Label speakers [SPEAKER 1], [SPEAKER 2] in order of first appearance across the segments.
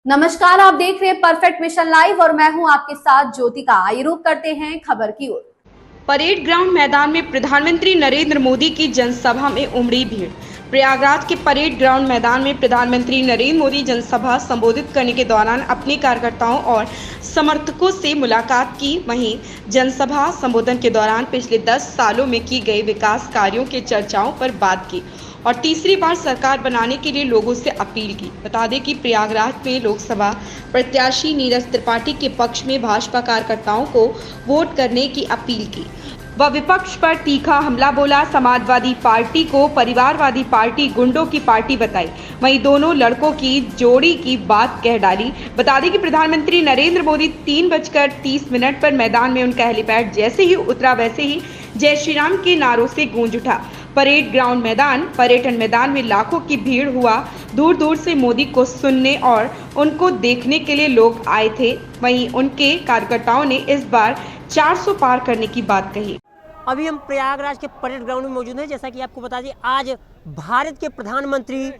[SPEAKER 1] नमस्कार, आप देख रहे हैं परफेक्ट मिशन लाइव और मैं हूं आपके साथ ज्योतिका। आइए रुक करते हैं खबर की ओर।
[SPEAKER 2] परेड ग्राउंड मैदान में प्रधानमंत्री नरेंद्र मोदी की जनसभा में उमड़ी भीड़। प्रयागराज के परेड ग्राउंड मैदान में प्रधानमंत्री नरेंद्र मोदी जनसभा संबोधित करने के दौरान अपने कार्यकर्ताओं और समर्थकों से मुलाकात की। वहीं जनसभा संबोधन के दौरान पिछले 10 सालों में की गई विकास कार्यों के चर्चाओं पर बात की और तीसरी बार सरकार बनाने के लिए लोगों से अपील की। बता दें कि प्रयागराज में लोकसभा प्रत्याशी नीरज त्रिपाठी के पक्ष में भाजपा कार्यकर्ताओं को वोट करने की अपील की। वह विपक्ष पर तीखा हमला बोला। समाजवादी पार्टी को परिवारवादी पार्टी, गुंडों की पार्टी बताई। वहीं दोनों लड़कों की जोड़ी की बात कह डाली। बता दें कि प्रधानमंत्री नरेंद्र मोदी 3:30 पर मैदान में उनका हेलीपैड जैसे ही उतरा वैसे ही जय श्री राम के नारों से गूंज उठा। परेड ग्राउंड मैदान, पर्यटन मैदान में लाखों की भीड़ हुआ। दूर दूर से मोदी को सुनने और उनको देखने के लिए लोग आए थे। वहीं उनके कार्यकर्ताओं ने इस बार 400 पार करने की बात कही।
[SPEAKER 3] अभी हम प्रयागराज के परेड ग्राउंड में मौजूद हैं। जैसा कि आपको बता दें, आज भारत के प्रधानमंत्री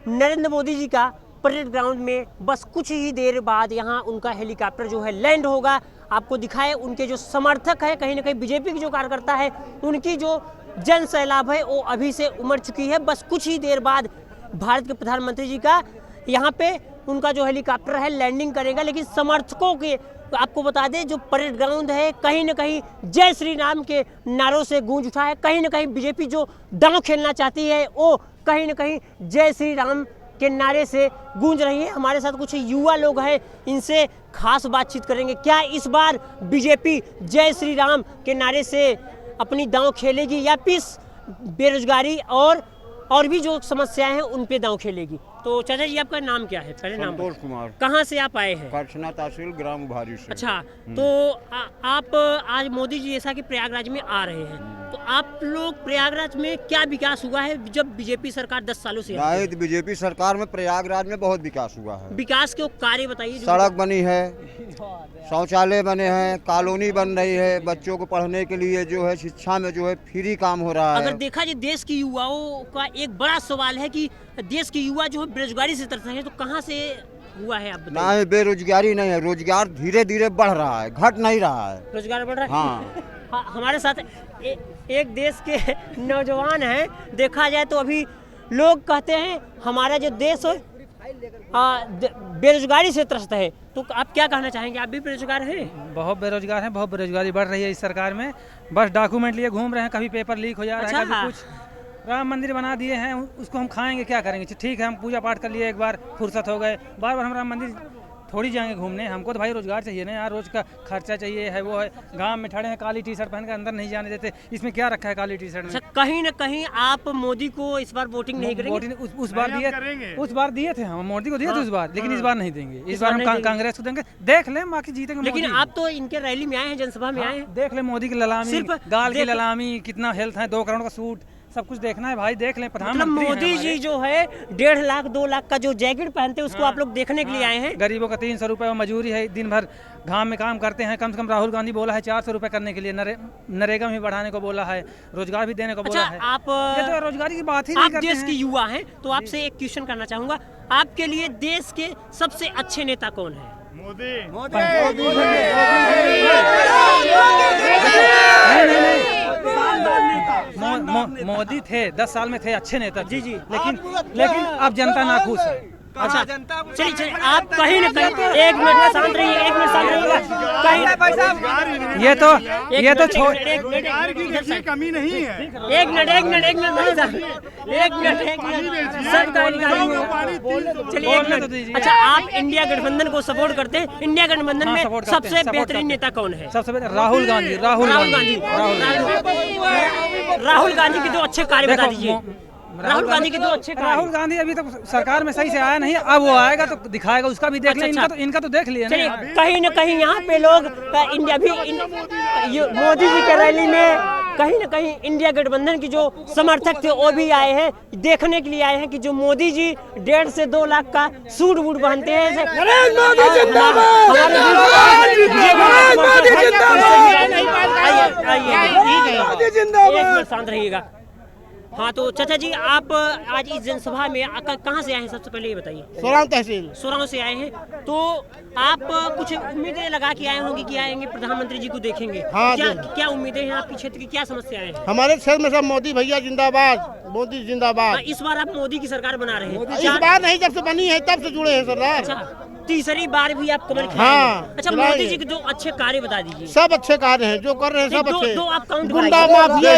[SPEAKER 3] नरेंद्र मोदी जी का परेड ग्राउंड में बस कुछ ही देर बाद यहाँ उनका हेलीकॉप्टर जो है लैंड होगा। आपको दिखाए उनके जो समर्थक है, कहीं ना कहीं बीजेपी के जो कार्यकर्ता है, उनकी जो जन सैलाब है वो अभी से उमड़ चुकी है। बस कुछ ही देर बाद भारत के प्रधानमंत्री जी का यहाँ पे उनका जो हेलीकॉप्टर है लैंडिंग करेगा। लेकिन समर्थकों के आपको बता दें, जो परेड ग्राउंड है कहीं ना कहीं जय श्री राम के नारों से गूंज उठा है। कहीं ना कहीं बीजेपी जो दांव खेलना चाहती है वो कहीं ना कहीं जय श्री राम के नारे से गूंज रही है। हमारे साथ कुछ युवा लोग हैं, इनसे खास बातचीत करेंगे। क्या इस बार बीजेपी जय श्री राम के नारे से अपनी दांव खेलेगी या फिर बेरोजगारी और भी जो समस्याएं हैं उन पे दांव खेलेगी? तो चाचा जी, आपका नाम क्या है? पहले नाम।
[SPEAKER 4] संतोष कुमार।
[SPEAKER 3] कहाँ से आप आए हैं?
[SPEAKER 4] करछना तहसील ग्राम उभारी से।
[SPEAKER 3] अच्छा, तो आप आज मोदी जी जैसा कि प्रयागराज में आ रहे हैं, तो आप लोग प्रयागराज में क्या विकास हुआ है जब बीजेपी सरकार 10 सालों से?
[SPEAKER 4] नहीं, तो बीजेपी सरकार में प्रयागराज में बहुत विकास हुआ है।
[SPEAKER 3] विकास के कार्य बताइए।
[SPEAKER 4] सड़क बनी है, शौचालय बने हैं, कॉलोनी बन रही है, बच्चों को पढ़ने के लिए जो है शिक्षा में जो है फ्री काम हो रहा है।
[SPEAKER 3] अगर देखा जाए देश के युवाओं का एक बड़ा सवाल है कि देश के युवा जो है बेरोजगारी से तरस रहे हैं, तो कहाँ से हुआ है आप बताइए?
[SPEAKER 4] नहीं, बेरोजगारी नहीं है, रोजगार धीरे धीरे बढ़ रहा है, घट नहीं रहा है।
[SPEAKER 3] रोजगार बढ़ रहा है।
[SPEAKER 4] हाँ।
[SPEAKER 3] हमारे साथ एक देश के नौजवान हैं। देखा जाए तो अभी लोग कहते हैं हमारा जो देश है बेरोजगारी से त्रस्त है। तो आप क्या कहना चाहेंगे? आप भी बेरोजगार हैं?
[SPEAKER 5] बहुत बेरोजगार हैं, बहुत बेरोजगारी बढ़ रही है इस सरकार में। बस डॉक्यूमेंट लिए घूम रहे हैं, कभी पेपर लीक हो जा रहा है, कभी कुछ। राम मंदिर बना दिए हैं, उसको हम खाएंगे, क्या करेंगे? ठीक है, हम पूजा पाठ कर लिए, एक बार फुर्सत हो गए, बार बार हम राम मंदिर थोड़ी जाएंगे घूमने। हमको तो भाई रोजगार चाहिए ना यार, रोज का खर्चा चाहिए है। वो है गांव में खड़े हैं, काली टी शर्ट पहन कर अंदर नहीं जाने देते। इसमें क्या रखा है काली टी शर्ट में?
[SPEAKER 3] कहीं ना कहीं आप मोदी को इस बार वोटिंग नहीं करेंगे?
[SPEAKER 5] उस बार दिए थे, हम मोदी को दिए थे उस बार, लेकिन इस बार नहीं देंगे। इस बार हम कांग्रेस को देंगे, देख ले बाकी जीतेंगे।
[SPEAKER 3] लेकिन आप तो इनके रैली में आए हैं, जनसभा में आए हैं।
[SPEAKER 5] देख ले मोदी की ललामी, गाल की ललामी, कितना हेल्थ है, 2 करोड़ का सूट, सब कुछ देखना है भाई। देख ले प्रधानमंत्री
[SPEAKER 3] मोदी जी जो है 1.5 लाख 2 लाख का जो जैकेट पहनते हैं उसको आप लोग देखने के लिए आए हैं।
[SPEAKER 5] गरीबों का 300 रुपये मजूरी है, दिन भर घाम में काम करते हैं। कम से कम राहुल गांधी बोला है 400 रुपये करने के लिए, नरेगा में बढ़ाने को बोला है, रोजगार भी देने को बोला है।
[SPEAKER 3] आप
[SPEAKER 5] ये तो रोजगारी की बात ही नहीं करते हैं।
[SPEAKER 3] देश के युवा हैं, तो आपसे एक क्वेश्चन करना चाहूंगा, आपके लिए देश के सबसे अच्छे नेता कौन है?
[SPEAKER 5] मोदी थे, 10 साल में थे, अच्छे नेता जी, लेकिन अब जनता नाखुश है।
[SPEAKER 3] अच्छा, चलिए आप कहीं ना कहीं एक मिनट शांत रहिए, एक मिनट शांत रहिएगा।
[SPEAKER 5] ये तो
[SPEAKER 6] कमी नहीं है।
[SPEAKER 3] एक मिनट चलिए, एक मिनट। अच्छा, आप इंडिया गठबंधन को सपोर्ट करते हैं? इंडिया गठबंधन में सबसे बेहतरीन नेता कौन है?
[SPEAKER 5] सबसे बेहतर राहुल
[SPEAKER 3] गांधी के 2 अच्छे कार्य बता दीजिए। राहुल गांधी के 2 अच्छे कार्य।
[SPEAKER 5] राहुल गांधी अभी तक सरकार में सही से आया नहीं, अब वो आएगा तो दिखाएगा, उसका भी देख लें। इनका तो देख लिया ना।
[SPEAKER 3] कहीं ना कहीं यहाँ पे लोग मोदी जी के रैली में कहीं ना कहीं इंडिया गठबंधन की जो समर्थक थे वो भी आए हैं, देखने के लिए आए हैं कि जो मोदी जी 1.5 से 2 लाख का सूट बूट पहनते हैं। शांत रहिएगा। हाँ, तो चाचा जी आप आज इस जनसभा में कहाँ से आए हैं, सबसे पहले ये बताइए।
[SPEAKER 6] सोरांव तहसील।
[SPEAKER 3] सोरांव से आए हैं, तो आप कुछ उम्मीदें लगा के आए होंगे कि आएंगे प्रधानमंत्री जी को देखेंगे।
[SPEAKER 6] हाँ,
[SPEAKER 3] क्या उम्मीदें हैं, आपके क्षेत्र की क्या समस्याएं हैं?
[SPEAKER 6] हमारे क्षेत्र में सब मोदी भैया जिंदाबाद, मोदी जिंदाबाद।
[SPEAKER 3] इस बार आप मोदी की सरकार बना रहे हैं।
[SPEAKER 6] इस बार नहीं, जब से बनी है तब से जुड़े हैं सरदार।
[SPEAKER 3] अच्छा, तीसरी बार भी आप कमल खिलाएंगे।
[SPEAKER 6] हाँ,
[SPEAKER 3] अच्छा, मोदी जी के जो अच्छे कार्य बता दीजिए।
[SPEAKER 6] सब अच्छे कार्य हैं, जो कर रहे हैं सब अच्छे।
[SPEAKER 3] दो आप काउंट
[SPEAKER 6] गुंडा माफिया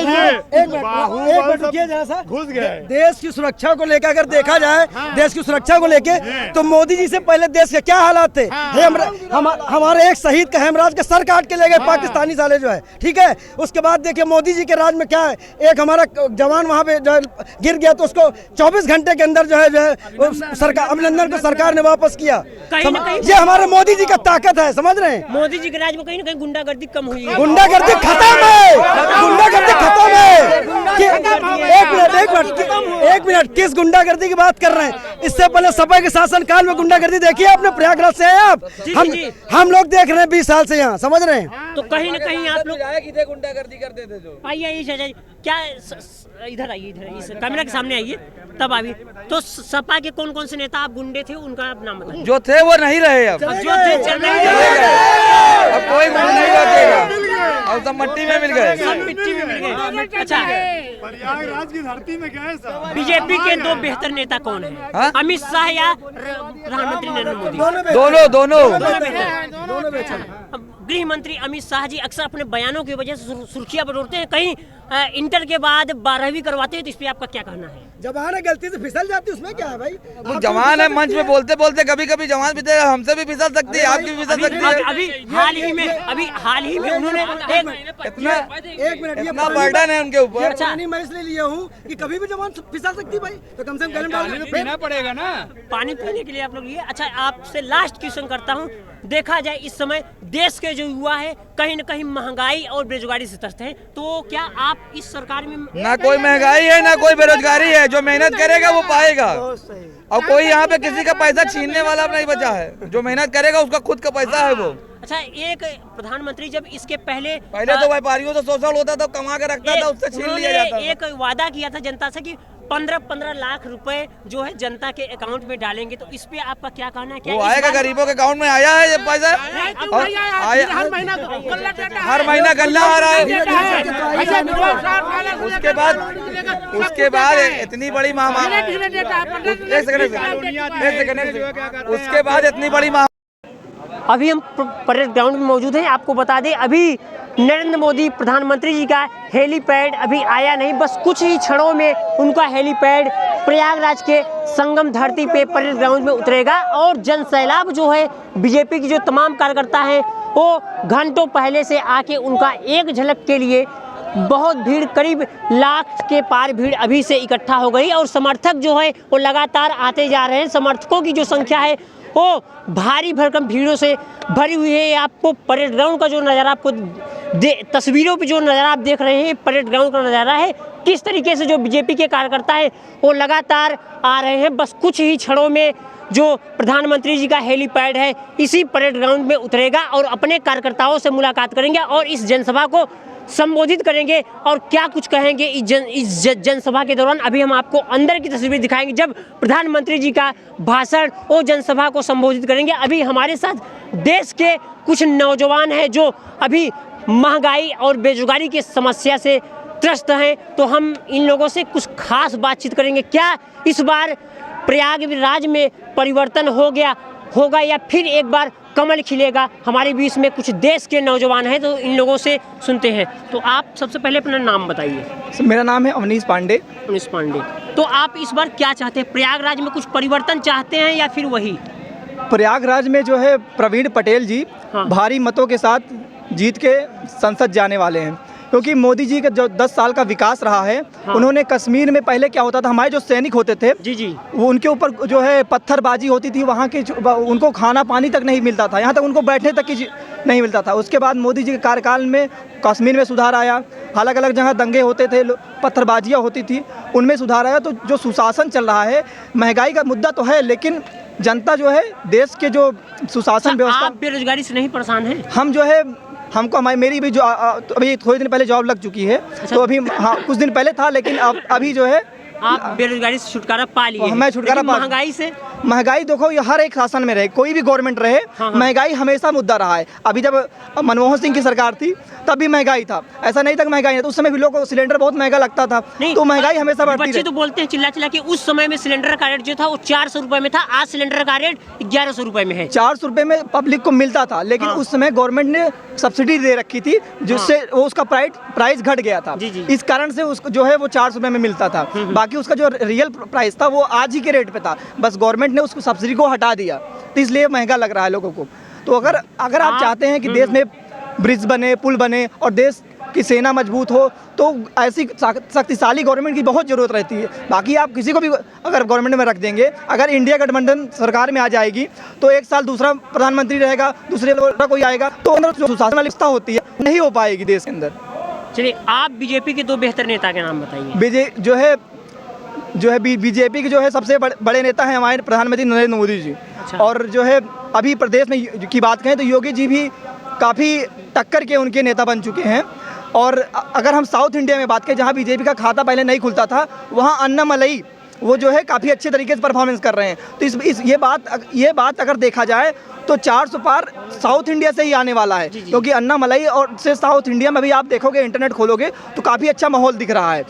[SPEAKER 7] घुस गए। देश की सुरक्षा को लेकर अगर देखा जाए, देश की सुरक्षा को लेके तो मोदी जी से पहले देश के क्या हालात थे। हमारे एक शहीद का हेमराज का सर काट के ले गए पाकिस्तानी साले जो है, ठीक है। उसके बाद देखिए मोदी जी के राज में क्या है, एक हमारा जवान वहाँ पे जो है गिर गया तो उसको 24 घंटे के अंदर जो है सरकार, अभिनंदन को सरकार ने वापस किया। ये हमारे मोदी जी का ताकत है, समझ रहे हैं।
[SPEAKER 3] मोदी जी के राज में कहीं ना कहीं गुंडागर्दी कम हुई है।
[SPEAKER 7] गुंडागर्दी खत्म है, गुंडागर्दी खत्म है। एक मिनट, किस गुंडागर्दी की बात कर रहे हैं? इससे पहले सपा के शासन काल में गुंडागर्दी देखी है आपने? प्रयागराज से आए आप, हम लोग देख रहे हैं 20 साल से यहाँ, समझ रहे हैं।
[SPEAKER 3] तो कहीं ना कहीं आप लोग
[SPEAKER 7] गुंडागर्दी करते थे जो।
[SPEAKER 3] आइए क्या इधर आइए, इधर इस कैमरा के सामने आइए, तब आइए। तो सपा के कौन कौन से नेता आप गुंडे थे, उनका आप नाम बताइए।
[SPEAKER 7] जो थे वो नहीं रहे, अब
[SPEAKER 3] जो थे चल नहीं
[SPEAKER 7] अब कोई गुंडा नहीं बचेगा, अब सब मिट्टी में मिल गए,
[SPEAKER 3] सब मिट्टी में मिल गए। अच्छा,
[SPEAKER 7] प्रयागराज की धरती में क्या है सब।
[SPEAKER 3] बीजेपी के दो बेहतर नेता कौन है, अमित शाह या प्रधानमंत्री नरेंद्र मोदी?
[SPEAKER 7] दोनों बेहतर।
[SPEAKER 3] गृह मंत्री अमित शाह जी अक्सर अपने बयानों की वजह से सुर्खियां बटोरते हैं। कहीं इंटर के बाद 12वीं करवाते हैं, तो इस पे आपका क्या कहना है?
[SPEAKER 7] जवान है, गलती से फिसल जाती है, उसमें क्या है भाई?
[SPEAKER 8] वो जवान है, मंच में बोलते बोलते कभी कभी जवान भी हमसे भी फिसल सकती है, आपकी भी फिसल सकती है।
[SPEAKER 3] अभी हाल ही में उन्होंने
[SPEAKER 8] इतना बर्डन है उनके ऊपर।
[SPEAKER 7] अच्छा, मैं इसलिए लिया हूँ कि कभी भी जवान फिसल सकती है भाई, तो कम से कम गलम डालने पीना पड़ेगा ना,
[SPEAKER 3] पानी पीने के लिए आप लोग ये। अच्छा, आपसे लास्ट क्वेश्चन करता हूँ। देखा जाए इस समय देश के जो युवा है कहीं न कहीं महंगाई और बेरोजगारी से त्रस्त है, तो क्या आप इस सरकार में?
[SPEAKER 8] ना कोई महंगाई है ना कोई बेरोजगारी है, जो मेहनत करेगा वो पाएगा। और कोई यहाँ पे किसी का पैसा छीनने वाला नहीं बचा है, जो मेहनत करेगा उसका खुद का पैसा है वो।
[SPEAKER 3] अच्छा, एक प्रधानमंत्री जब इसके पहले
[SPEAKER 8] तो व्यापारियों से शोषण होता था, कमा के रखता था, उससे छीन लिया जाता था।
[SPEAKER 3] एक वादा किया था जनता से कि 15-15 लाख रुपए जो है जनता के अकाउंट में डालेंगे, तो इस पे आपका क्या कहना है? क्या
[SPEAKER 8] वो आएगा? गरीबों के अकाउंट में आया है ये पैसा? हर महीना गल्ला आ रहा है। उसके बाद इतनी बड़ी महामारी, उसके बाद इतनी बड़ी महामारी।
[SPEAKER 3] अभी हम परेड ग्राउंड में मौजूद हैं। आपको बता दें, अभी नरेंद्र मोदी प्रधानमंत्री जी का हेलीपैड अभी आया नहीं, बस कुछ ही क्षणों में उनका हेलीपैड प्रयागराज के संगम धरती पे परेड ग्राउंड में उतरेगा। और जन सैलाब जो है, बीजेपी की जो तमाम कार्यकर्ता हैं वो घंटों पहले से आके उनका एक झलक के लिए बहुत भीड़, करीब लाख के पार भीड़ अभी से इकट्ठा हो गई। और समर्थक जो है वो लगातार आते जा रहे हैं। समर्थकों की जो संख्या है वो भारी भरकम भीड़ों से भरी हुई है। आपको परेड ग्राउंड का जो नज़ारा, आपको तस्वीरों पे जो नज़ारा आप देख रहे हैं, परेड ग्राउंड का नज़ारा है। किस तरीके से जो बीजेपी के कार्यकर्ता हैं वो लगातार आ रहे हैं। बस कुछ ही क्षणों में जो प्रधानमंत्री जी का हेलीपैड है इसी परेड ग्राउंड में उतरेगा और अपने कार्यकर्ताओं से मुलाकात करेंगे और इस जनसभा को संबोधित करेंगे। और क्या कुछ कहेंगे इस जनसभा के दौरान, अभी हम आपको अंदर की तस्वीर दिखाएंगे जब प्रधानमंत्री जी का भाषण वो जनसभा को संबोधित करेंगे। अभी हमारे साथ देश के कुछ नौजवान हैं जो अभी महंगाई और बेरोजगारी की समस्या से त्रस्त हैं, तो हम इन लोगों से कुछ खास बातचीत करेंगे। क्या इस बार प्रयागराज में परिवर्तन होगा या फिर एक बार कमल खिलेगा? हमारे बीच में कुछ देश के नौजवान हैं, तो इन लोगों से सुनते हैं। तो आप सबसे पहले अपना नाम बताइए।
[SPEAKER 8] मेरा नाम है अवनीश पांडे।
[SPEAKER 3] अवनीश पांडे, तो आप इस बार क्या चाहते हैं? प्रयागराज में कुछ परिवर्तन चाहते हैं या फिर वही?
[SPEAKER 8] प्रयागराज में जो है प्रवीण पटेल जी भारी मतों के साथ जीत के संसद जाने वाले हैं, क्योंकि मोदी जी का जो 10 साल का विकास रहा है। उन्होंने कश्मीर में पहले क्या होता था, हमारे जो सैनिक होते थे
[SPEAKER 3] जी
[SPEAKER 8] वो उनके ऊपर जो है पत्थरबाजी होती थी, वहाँ के उनको खाना पानी तक नहीं मिलता था, यहाँ तक उनको बैठने तक की नहीं मिलता था। उसके बाद मोदी जी के कार्यकाल में कश्मीर में सुधार आया, अलग अलग जगह दंगे होते थे, पत्थरबाजियाँ होती थी, उनमें सुधार आया। तो जो सुशासन चल रहा है, महंगाई का मुद्दा तो है, लेकिन जनता जो है देश के जो सुशासन व्यवस्था।
[SPEAKER 3] आप बेरोजगारी से नहीं परेशान हैं?
[SPEAKER 8] हम जो है हमको मेरी भी जो तो अभी थोड़े दिन पहले जॉब लग चुकी है, तो अभी हाँ कुछ दिन पहले था, लेकिन अब अभी जो है
[SPEAKER 3] आप बेरोजगारी से छुटकारा पा लिए।
[SPEAKER 8] मैं छुटकारा पा,
[SPEAKER 3] महंगाई से,
[SPEAKER 8] महंगाई देखो ये हर एक शासन में रहे, कोई भी गवर्नमेंट रहे, महंगाई हमेशा मुद्दा रहा है। अभी जब मनमोहन सिंह की सरकार थी तब भी महंगाई था, ऐसा नहीं था कि महंगाई नहीं, तो उस समय भी लोगों को सिलेंडर बहुत महंगा लगता था, तो महंगाई हमेशा बढ़ती
[SPEAKER 3] बच्चे तो बोलते हैं चिल्ला चिल्ला कि उस समय में सिलेंडर का रेट जो था वो 400 रुपए में था, आज सिलेंडर का रेट 1100 रुपए में है।
[SPEAKER 8] 400 रुपए में पब्लिक को मिलता था, लेकिन उस समय गवर्नमेंट ने सब्सिडी दे रखी थी, जिससे वो उसका प्राइस घट गया था। इस कारण से उसको जो है वो 400 रुपए में मिलता था। बाकी उसका जो रियल प्राइस था वो आज ही के रेट पे था, बस गवर्नमेंट ने उसको सब्सिडी को हटा दिया, तो इसलिए महंगा लग रहा है लोगों को। तो अगर आप चाहते हैं कि देश में ब्रिज बने, पुल बने और देश की सेना मजबूत हो, तो ऐसी शक्तिशाली गवर्नमेंट की बहुत ज़रूरत रहती है। बाकी आप किसी को भी अगर गवर्नमेंट में रख देंगे, अगर इंडिया गठबंधन सरकार में आ जाएगी तो एक साल दूसरा प्रधानमंत्री रहेगा, दूसरे कोई आएगा, तो अंदर जो सुशासन वाली व्यवस्था होती है नहीं हो पाएगी देश के अंदर।
[SPEAKER 3] चलिए, आप बीजेपी के 2 बेहतर नेता के नाम बताइए।
[SPEAKER 8] बीजेपी के जो है सबसे बड़े नेता हैं हमारे प्रधानमंत्री नरेंद्र मोदी जी। और जो है अभी प्रदेश में की बात करें तो योगी जी भी काफ़ी टक्कर के उनके नेता बन चुके हैं। और अगर हम साउथ इंडिया में बात करें, जहां बीजेपी का खाता पहले नहीं खुलता था, वहां अन्नामलई वो जो है काफ़ी अच्छे तरीके से परफॉर्मेंस कर रहे हैं। तो ये बात अगर देखा जाए तो 400 पार साउथ इंडिया से ही आने वाला है, क्योंकि अन्नामलई और से साउथ इंडिया में भी आप देखोगे, इंटरनेट खोलोगे तो काफ़ी अच्छा माहौल दिख रहा है।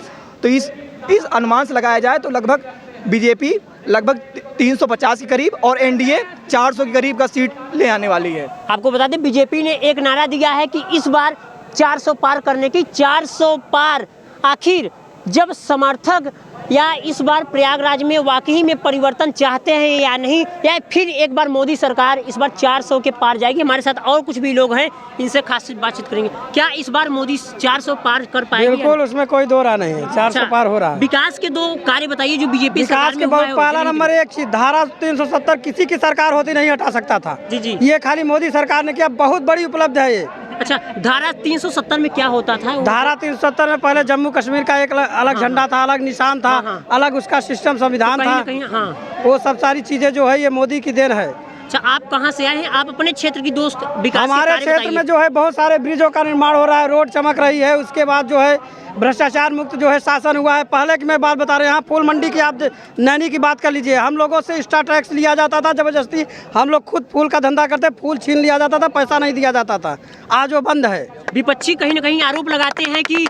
[SPEAKER 8] तो इस अनुमान से लगाया जाए तो लगभग बीजेपी लगभग 350 के करीब और एनडीए 400 के करीब का सीट ले आने वाली है।
[SPEAKER 3] आपको बता दें, बीजेपी ने एक नारा दिया है कि इस बार 400 पार करने की, 400 पार। आखिर जब समर्थक या इस बार प्रयागराज में वाकई में परिवर्तन चाहते हैं या नहीं, या फिर एक बार मोदी सरकार इस बार 400 के पार जाएगी? हमारे साथ और कुछ भी लोग हैं, इनसे खास बातचीत करेंगे। क्या इस बार मोदी 400 पार कर पाएंगे?
[SPEAKER 9] बिल्कुल, उसमें कोई दो राय नहीं है, 400 पार हो रहा है।
[SPEAKER 3] विकास के 2 कार्य बताइए जो बीजेपी
[SPEAKER 9] विकास के पहला नंबर 1, धारा 370 किसी की सरकार होती नहीं हटा सकता था।
[SPEAKER 3] जी,
[SPEAKER 9] ये खाली मोदी सरकार ने किया, बहुत बड़ी उपलब्धि है ये।
[SPEAKER 3] अच्छा, धारा 370 में क्या होता था?
[SPEAKER 9] धारा 370 में पहले जम्मू कश्मीर का एक अलग झंडा था, अलग निशान था, अलग उसका सिस्टम संविधान था। वो सब सारी चीजें जो है ये मोदी की देन है।
[SPEAKER 3] अच्छा, आप कहाँ से आए हैं? आप अपने क्षेत्र की दोस्त विकास
[SPEAKER 9] हमारे क्षेत्र में जो है बहुत सारे ब्रिजों का निर्माण हो रहा है, रोड चमक रही है, उसके बाद जो है भ्रष्टाचार मुक्त जो है शासन हुआ है। पहले की मैं बात बता रहे हैं, यहाँ फूल मंडी की आप नैनी की बात कर लीजिए, हम लोगों से एक्स्ट्रा टैक्स लिया जाता था जबरदस्ती, हम लोग खुद फूल का धंधा करते, फूल छीन लिया जाता था, पैसा नहीं दिया जाता था, आज वो बंद है।
[SPEAKER 3] विपक्षी कहीं ना कहीं आरोप लगाते हैं कि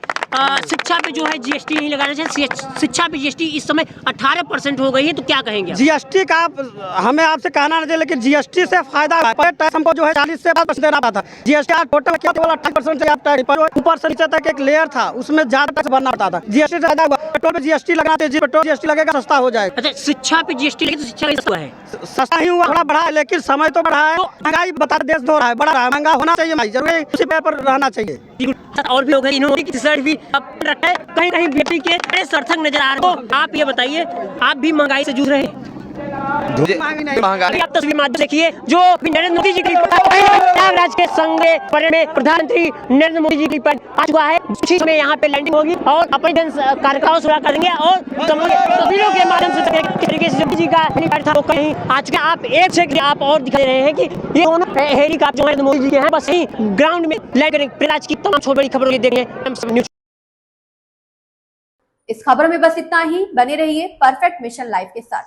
[SPEAKER 3] शिक्षा पे जो है जीएसटी नहीं लगाना चाहिए, शिक्षा पे जीएसटी इस समय 18% हो गई है, तो क्या कहेंगे?
[SPEAKER 9] जीएसटी का हमें आपसे कहना नहीं चाहिए, लेकिन जीएसटी से फायदा टैक्स हमको जो है 40 से 5% देना पड़ता था। जीएसटी टोटल केवल 28% से आप टैक्स, ऊपर से नीचे तक एक लेयर था, उसमें ज्यादा टैक्स भरना पड़ता था। जीएसटी ज्यादा हुआ, पेट्रोल पे जीएसटी लगाते, पेट्रोल जीएसटी लगेगा, सस्ता हो जाएगा।
[SPEAKER 3] अच्छा, शिक्षा पे जीएसटी लगे तो शिक्षा सस्ता है,
[SPEAKER 9] सस्ता ही हुआ, थोड़ा बढ़ा है, लेकिन समय तो बढ़ा है। महंगाई बता देश धो रहा है, बढ़ा रहा है, महंगा होना चाहिए, जरूरी उसी पर रहना चाहिए।
[SPEAKER 3] और भी लोग हैं, इन्होंने रिजल्ट भी रखा है, कहीं कहीं बेटी के बड़े सार्थक नजर आ रहे हो। आप ये बताइए, आप भी महंगाई से जूझ रहे हैं? आप तस्वीर माध्यम देखिए जो नरेंद्र मोदी जी की प्रयागराज के संगे में प्रधानमंत्री नरेंद्र मोदी जी की आ चुका है। कुछ ही समय यहाँ पे लैंडिंग होगी और अपने कार्यक्रम शुरू करेंगे और तस्वीरों के माध्यम से तरीके से जी का हेलीकॉप्टर था वो कहीं आ चुका। आप एक से आप और दिखा रहे हैं कि ये दोनों हेलीकॉप्टर जो नरेंद्र मोदी जी के हैं, बस यही ग्राउंड में लैंड करेंगे। प्रयागराज की तमाम छोटी बड़ी खबरों देखेंगे।
[SPEAKER 1] इस खबर में बस इतना ही। बने रहिए परफेक्ट मिशन लाइव के साथ।